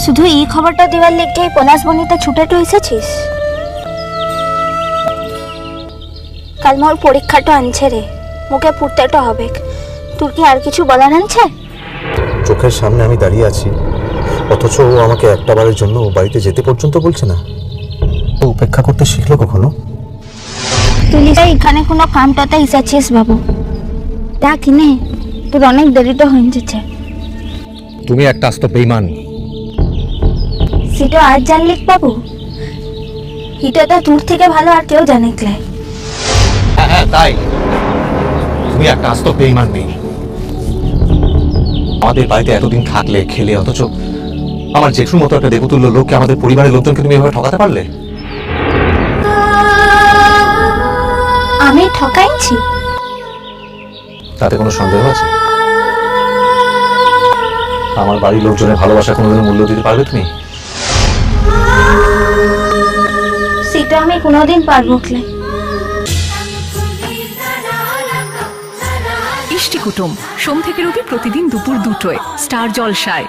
শুধু এই খবরটা দেওয়ার লেগে পলাশ বনিতে ছুটে তো এসেছিস? কাল মোর পরীক্ষাটা আনছে রে, মুখে পড়তেটা হবে। তোর কি আর কিছু বলার আনছে? চোখের সামনে আমি দাঁড়িয়ে আছি, অথচ ও আমাকে একটা বারের জন্য বাড়িতে যেতে পর্যন্ত বলছে না। ও উপেক্ষা করতে শিখলো কখনো? তুই নিশ্চয়ই এখানে কোনো কামটাতে এসেছিস বাবু। তা কিনে তোর অনেক দেরিটা হয়ে যেছে। তুমি একটা আস্ত বেঈমান। সেটা আজ জানলিক বাবু, এটা তো দূর থেকে ভালো আর কেউ জানিকলে। হ্যাঁ তাই, তুমি একটা আস্ত বেঈমান মেয়ে। আমাদের বাড়িতে এতদিন থাকলে খেলে, অথচ আমার জেঠুর মতো একটা দেবতুল্য লোককে, আমাদের পরিবারের লোকজনকে তুমি এভাবে ঠকাতে পারলে? আমি ঠকাইছি? তাতে কোনো সন্দেহ আছে? আমার বাড়ির লোকজনের ভালোবাসা কোনোদিন মূল্য দিতে পারবে তুমি? সেটা আমি কোনোদিন পারবো না। ইষ্টি কুটুম সোম থেকে রবি প্রতিদিন দুপুর 2টোয় স্টার জলসায়।